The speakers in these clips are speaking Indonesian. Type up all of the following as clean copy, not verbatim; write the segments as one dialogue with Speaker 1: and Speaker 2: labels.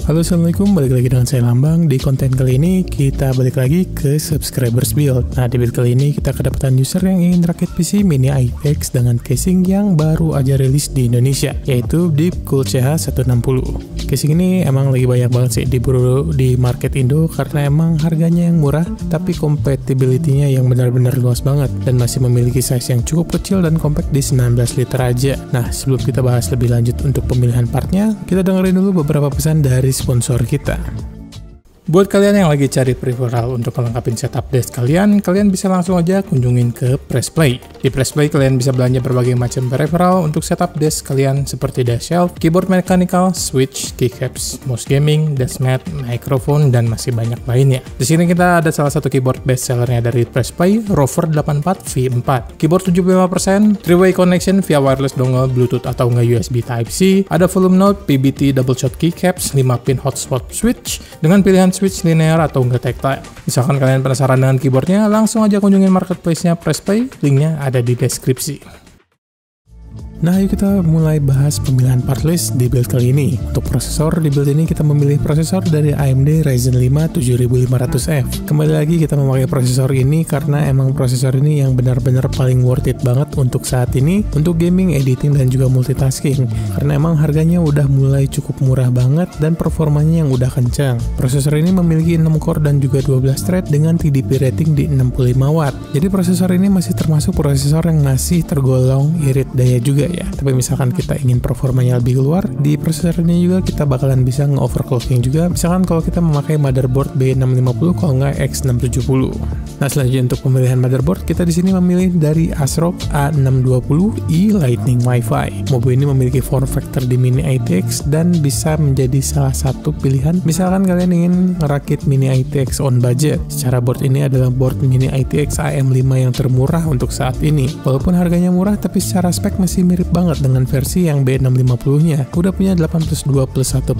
Speaker 1: Halo, assalamualaikum, balik lagi dengan saya Lambang. Di konten kali ini kita balik lagi ke subscribers build. Nah, di build kali ini kita kedapatan user yang ingin rakit PC mini ITX dengan casing yang baru aja rilis di Indonesia, yaitu Deepcool CH160. Casing ini emang lagi banyak banget sih diburu di market Indo karena emang harganya yang murah, tapi compatibility-nya yang benar-benar luas banget dan masih memiliki size yang cukup kecil dan compact di 19 liter aja. Nah, sebelum kita bahas lebih lanjut untuk pemilihan partnya, kita dengerin dulu beberapa pesan dari sponsor kita. Buat kalian yang lagi cari peripheral untuk melengkapi setup desk kalian bisa langsung aja kunjungin ke Pressplay. Di Pressplay kalian bisa belanja berbagai macam peripheral untuk setup desk kalian seperti desk shelf, keyboard mechanical, switch, keycaps, mouse gaming, desk mat, microphone, dan masih banyak lainnya. Di sini kita ada salah satu keyboard best sellernya dari Pressplay, Rover 84 V4. Keyboard 75%, 3-way connection via wireless dongle, Bluetooth atau nggak USB Type-C, ada volume knob, PBT double shot keycaps, 5 pin hotspot switch, dengan pilihan switch linear atau enggak tactile. Misalkan kalian penasaran dengan keyboardnya, langsung aja kunjungin marketplace-nya Pressplay, linknya ada di deskripsi. Nah, yuk kita mulai bahas pemilihan part list di build kali ini. Untuk prosesor, di build ini kita memilih prosesor dari AMD Ryzen 5 7500F. Kembali lagi kita memakai prosesor ini karena emang prosesor ini yang benar-benar paling worth it banget untuk saat ini, untuk gaming, editing, dan juga multitasking. Karena emang harganya udah mulai cukup murah banget dan performanya yang udah kencang. Prosesor ini memiliki 6 core dan juga 12 thread dengan TDP rating di 65 watt. Jadi prosesor ini masih termasuk prosesor yang masih tergolong irit daya juga ya. Tapi misalkan kita ingin performanya lebih keluar, di prosesor ini juga kita bakalan bisa nge-overclocking juga. Misalkan kalau kita memakai motherboard B650 kalau nggak X670. Nah, selanjutnya untuk pemilihan motherboard, kita di sini memilih dari ASRock A620i Lightning Wi-Fi. Mobil ini memiliki form factor di mini ITX dan bisa menjadi salah satu pilihan misalkan kalian ingin ngerakit mini ITX on budget. Secara board ini adalah board mini ITX AM5 yang termurah untuk saat ini. Walaupun harganya murah, tapi secara spek masih mirip banget dengan versi yang B650-nya. Udah punya 8+2+1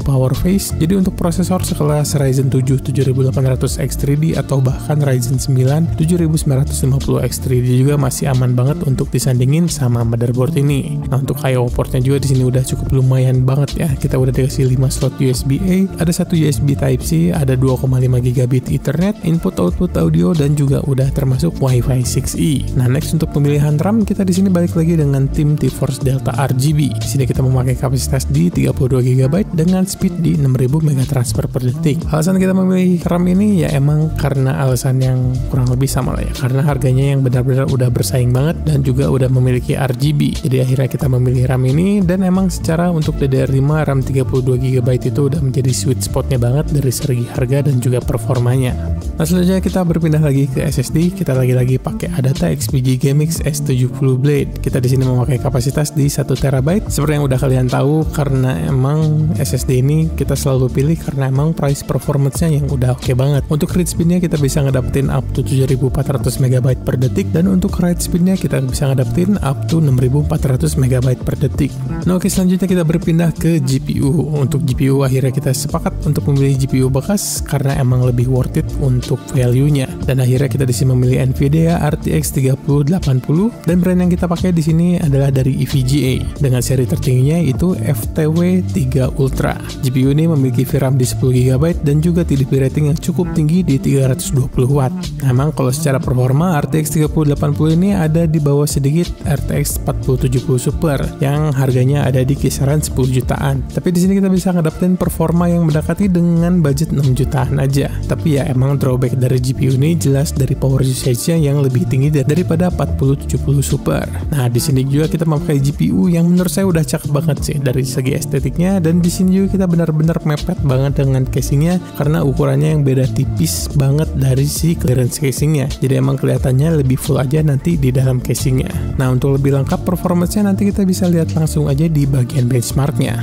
Speaker 1: power phase, jadi untuk prosesor sekelas Ryzen 7 7800X3D atau bahkan Ryzen 9 7950X3D juga masih aman banget untuk disandingin sama motherboard ini. Nah, untuk I/O portnya juga di sini udah cukup lumayan banget ya. Kita udah dikasih 5 slot USB-A, ada 1 USB Type-C, ada 2,5 GB Ethernet, input-output audio, dan juga udah termasuk Wi-Fi 6E. Nah, next untuk pemilihan RAM, kita di sini balik lagi dengan tim T-Force Delta RGB. Di sini kita memakai kapasitas di 32 GB dengan speed di 6000 MB transfer per detik. Alasan kita memilih RAM ini ya emang karena alasan yang kurang lebih sama lah ya. Karena harganya yang benar-benar udah bersaing banget dan juga udah memiliki RGB. Jadi akhirnya kita memilih RAM ini, dan emang secara untuk DDR5 RAM 32 GB itu udah menjadi sweet spotnya banget dari segi harga dan juga performanya. Nah, selanjutnya kita berpindah lagi ke SSD. Kita lagi-lagi pakai Adata XPG GameX S70 Blade. Kita di sini memakai kapasitas di 1 TB. Seperti yang udah kalian tahu, karena emang SSD ini kita selalu pilih karena emang price performance-nya yang udah oke banget. Untuk read speed-nya kita bisa ngedapetin up to 7400 MB per detik, dan untuk write speed-nya kita bisa ngedapetin up to 6400 MB per detik. Nah, oke, selanjutnya kita berpindah ke GPU. Untuk GPU akhirnya kita sepakat untuk memilih GPU bekas karena emang lebih worth it untuk value-nya. Dan akhirnya kita di sini memilih Nvidia RTX 3080, dan brand yang kita pakai di sini adalah dari EVGA dengan seri tertingginya itu FTW 3 Ultra. GPU ini memiliki VRAM di 10 GB dan juga TDP rating yang cukup tinggi di 320 watt. Nah, emang kalau secara performa RTX 3080 ini ada di bawah sedikit RTX 4070 Super yang harganya ada di kisaran 10 jutaan. Tapi di sini kita bisa ngedapetin performa yang mendekati dengan budget 6 jutaan aja. Tapi ya emang drawback dari GPU ini jelas dari power usage-nya yang lebih tinggi daripada 4070 Super. Nah, di sini juga kita memakai GPU yang menurut saya udah cakep banget sih dari segi estetiknya, dan di sini juga kita benar-benar mepet banget dengan casingnya karena ukurannya yang beda tipis banget dari si clearance casingnya. Jadi emang kelihatannya lebih full aja nanti di dalam casingnya. Nah, untuk lebih lengkap performance-nya nanti kita bisa lihat langsung aja di bagian benchmarknya.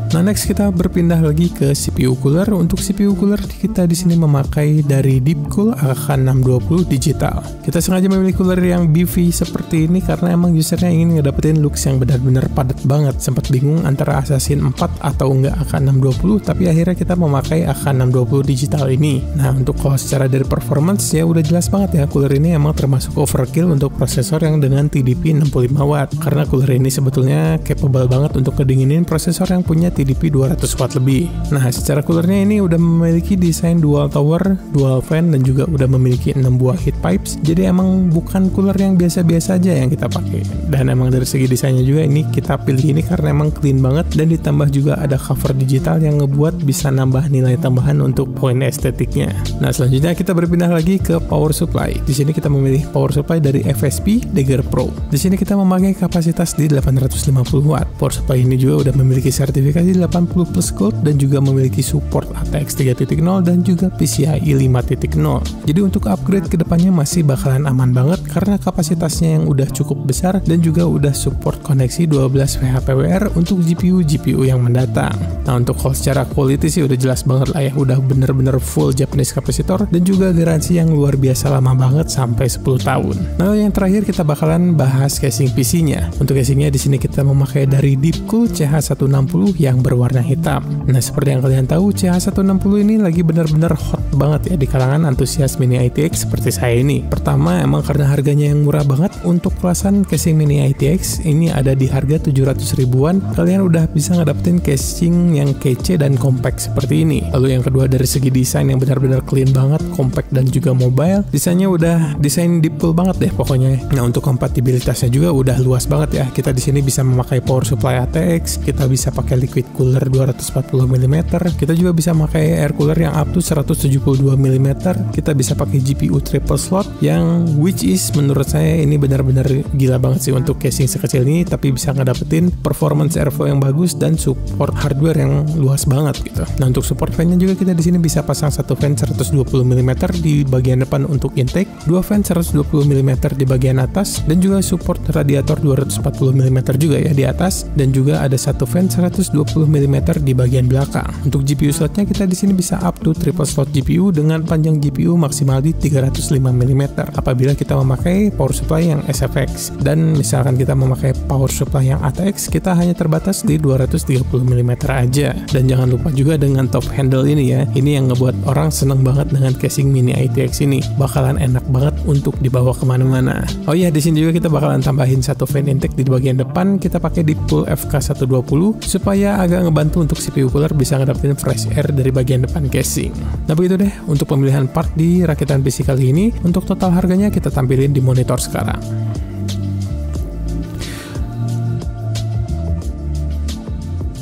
Speaker 1: Nah, next kita berpindah lagi ke CPU cooler. Untuk CPU cooler kita di sini memakai dari Deepcool AK620 digital. Kita sengaja memilih cooler yang BV seperti ini karena emang usernya ingin ngedapetin looks yang benar-benar padat banget. Sempat bingung antara Assassin 4 atau enggak AK620, tapi akhirnya kita memakai AK620 digital ini. Nah, untuk kalau secara dari performance ya udah jelas banget ya, cooler ini emang termasuk overkill untuk prosesor yang dengan TDP 65 watt. Karena cooler ini sebetulnya capable banget untuk kedinginin prosesor yang punya TDP 200 watt lebih. Nah, secara coolernya ini udah memiliki desain dual tower, dual fan, dan juga udah memiliki 6 buah heat pipes. Jadi emang bukan cooler yang biasa-biasa aja yang kita pakai. Dan emang dari segi desainnya juga ini kita pilih ini karena emang clean banget, dan ditambah juga ada cover digital yang ngebuat bisa nambah nilai tambahan untuk poin estetiknya. Nah, selanjutnya kita berpindah lagi ke power supply. Di sini kita memilih power supply dari FSP Dagger Pro. Di sini kita memakai kapasitas di 850 watt. Power supply ini juga udah memiliki sertifikasi 80 plus gold dan juga memiliki support ATX 3.0 dan juga PCIe 5.0. Jadi untuk upgrade kedepannya masih bakalan aman banget karena kapasitasnya yang udah cukup besar dan juga udah support koneksi 12 VHPWR untuk GPU yang mendatang. Nah, untuk secara quality sih udah jelas banget lah ya, udah bener-bener full Japanese capacitor dan juga garansi yang luar biasa lama banget sampai 10 tahun. Nah, yang terakhir kita bakalan bahas casing PC-nya. Untuk casingnya di sini kita memakai dari Deepcool CH160 yang berwarna hitam. Nah, seperti yang kalian tahu, CH160 ini lagi benar-benar hot banget ya di kalangan antusias Mini ITX seperti saya ini. Pertama, emang karena harganya yang murah banget. Untuk kelasan casing Mini ITX ini ada di harga 700 ribuan. Kalian udah bisa ngedapetin casing yang kece dan compact seperti ini. Lalu yang kedua, dari segi desain yang benar-benar clean banget, compact dan juga mobile. Desainnya udah desain Deepcool banget deh pokoknya. Nah, untuk kompatibilitasnya juga udah luas banget ya. Kita di sini bisa memakai power supply ATX, kita bisa pakai liquid cooler 240 mm, kita juga bisa pakai air cooler yang up to 172 mm, kita bisa pakai GPU triple slot yang which is menurut saya ini benar-benar gila banget sih untuk casing sekecil ini, tapi bisa ngedapetin performance airflow yang bagus dan support hardware yang luas banget gitu. Nah, untuk support fan-nya juga kita di sini bisa pasang satu fan 120 mm di bagian depan untuk intake, dua fan 120 mm di bagian atas, dan juga support radiator 240 mm juga ya di atas, dan juga ada satu fan 120 mm di bagian belakang. Untuk GPU slotnya kita di sini bisa up to triple slot GPU dengan panjang GPU maksimal di 305 mm apabila kita memakai power supply yang SFX, dan misalkan kita memakai power supply yang ATX kita hanya terbatas di 230 mm aja. Dan jangan lupa juga dengan top handle ini ya, ini yang ngebuat orang seneng banget dengan casing Mini ITX ini, bakalan enak banget untuk dibawa kemana-mana. Oh iya, di sini juga kita bakalan tambahin satu fan intake di bagian depan, kita pakai Deepcool FK120 supaya agak ngebantu untuk CPU cooler bisa ngedapetin fresh air dari bagian depan casing. Nah, begitu deh untuk pemilihan part di rakitan PC kali ini. Untuk total harganya kita tampilin di monitor sekarang.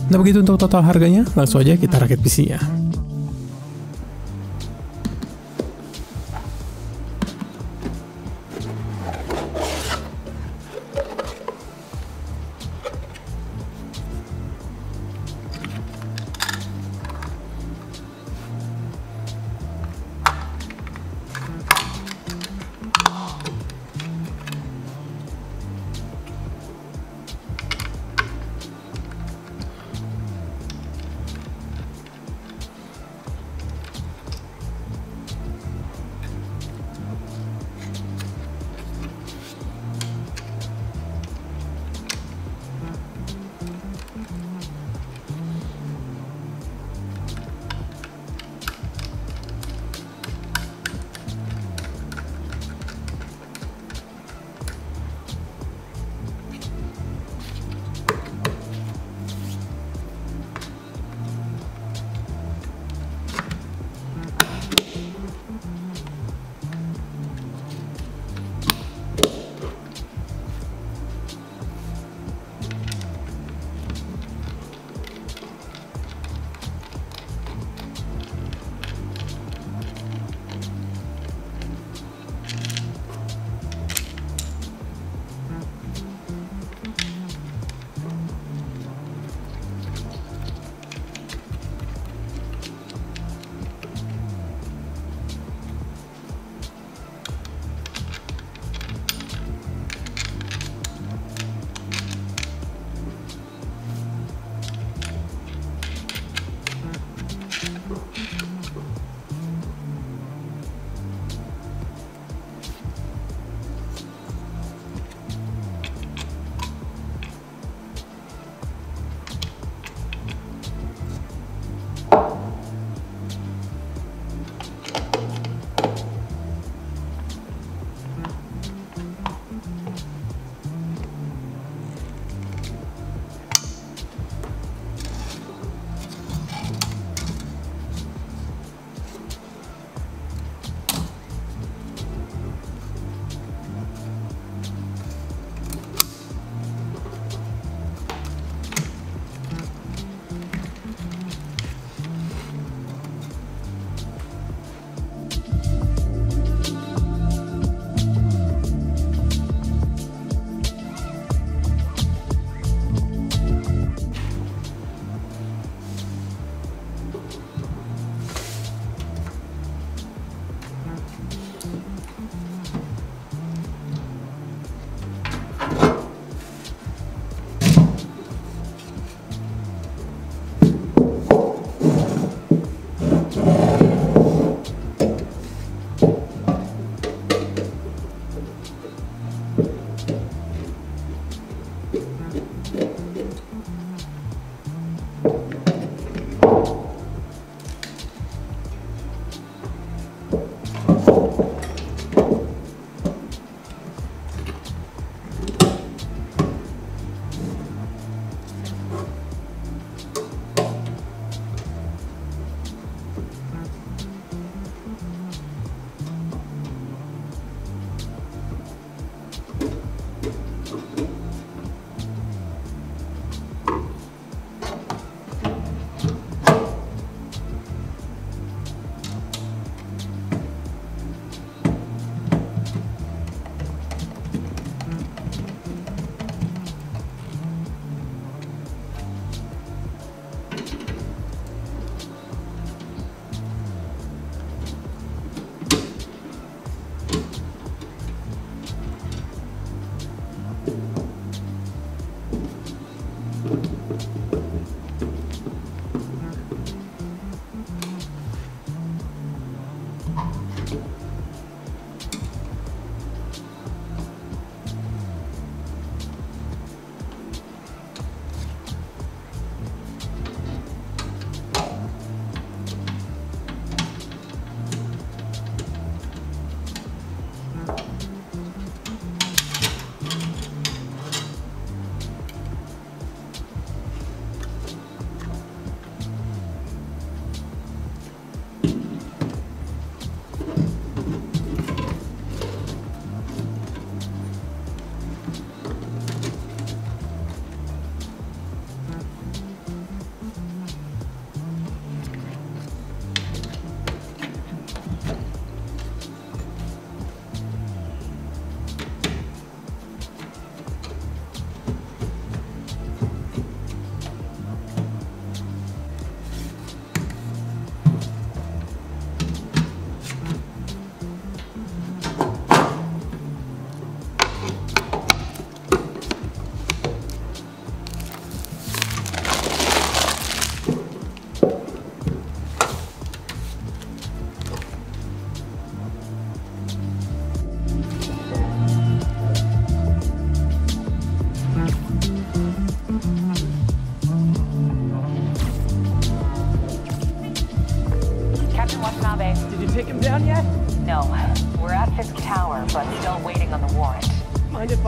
Speaker 1: Nah, begitu untuk total harganya, langsung aja kita rakit PC-nya.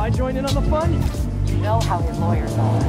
Speaker 2: Mind joining in on the fun?
Speaker 3: You know how his lawyers are.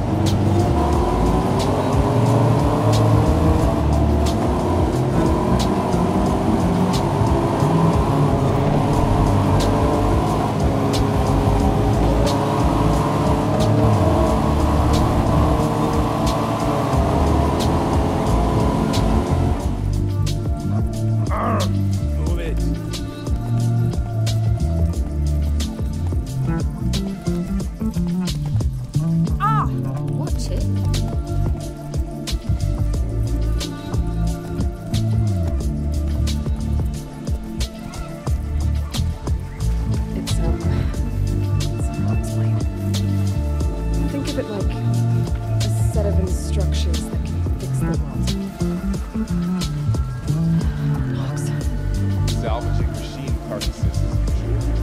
Speaker 4: Salvaging machine carcasses as usual.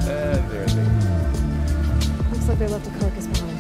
Speaker 4: And there they go.
Speaker 5: Looks like they left a carcass behind.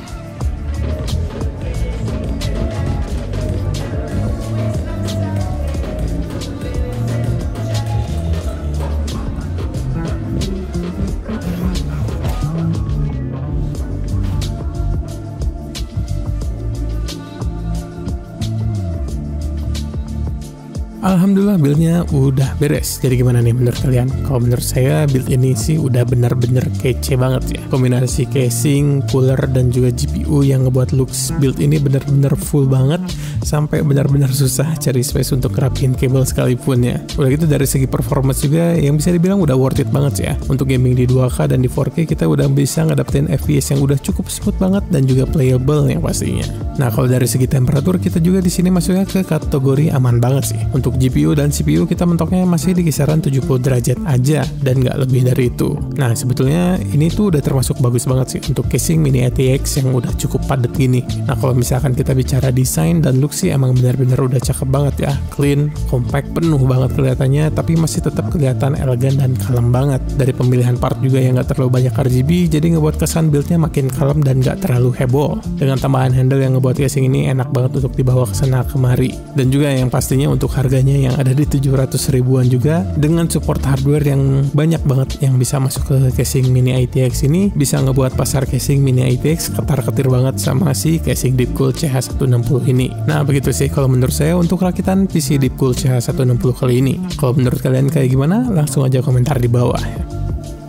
Speaker 1: Alhamdulillah buildnya udah beres. Jadi gimana nih menurut kalian? Kalau menurut saya build ini sih udah bener-bener kece banget ya. Kombinasi casing, cooler, dan juga GPU yang ngebuat looks build ini bener-bener full banget. Sampai benar-benar susah cari space untuk rapiin kabel sekalipun ya. Udah gitu dari segi performance juga yang bisa dibilang udah worth it banget ya. Untuk gaming di 2K dan di 4K kita udah bisa ngedapetin FPS yang udah cukup smooth banget dan juga playable yang pastinya. Nah kalau dari segi temperatur kita juga di sini masuknya ke kategori aman banget sih. Untuk GPU dan CPU kita mentoknya masih di kisaran 70 derajat aja dan nggak lebih dari itu. Nah sebetulnya ini tuh udah termasuk bagus banget sih untuk casing Mini ATX yang udah cukup padat gini. Nah kalau misalkan kita bicara desain dan look sih emang benar-benar udah cakep banget ya. Clean, compact, penuh banget kelihatannya, tapi masih tetap kelihatan elegan dan kalem banget. Dari pemilihan part juga yang nggak terlalu banyak RGB, jadi ngebuat kesan buildnya makin kalem dan nggak terlalu heboh. Dengan tambahan handle yang ngebuat casing ini enak banget untuk dibawa ke sana kemari. Dan juga yang pastinya untuk harganya yang ada di 700 ribuan juga, dengan support hardware yang banyak banget yang bisa masuk ke casing Mini ATX ini, bisa ngebuat pasar casing Mini ATX ketar-ketir banget sama si casing Deepcool CH160 ini. Nah begitu sih kalau menurut saya untuk rakitan PC Deepcool CH160 kali ini. Kalau menurut kalian kayak gimana? Langsung aja komentar di bawah ya.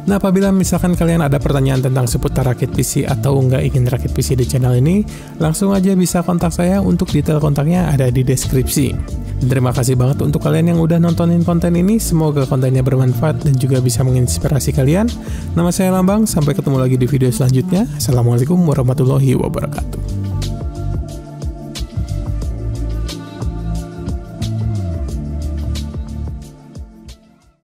Speaker 1: Nah apabila misalkan kalian ada pertanyaan tentang seputar rakit PC atau nggak ingin rakit PC di channel ini, langsung aja bisa kontak saya. Untuk detail kontaknya ada di deskripsi. Dan terima kasih banget untuk kalian yang udah nontonin konten ini. Semoga kontennya bermanfaat dan juga bisa menginspirasi kalian. Nama saya Lambang, sampai ketemu lagi di video selanjutnya. Assalamualaikum warahmatullahi wabarakatuh.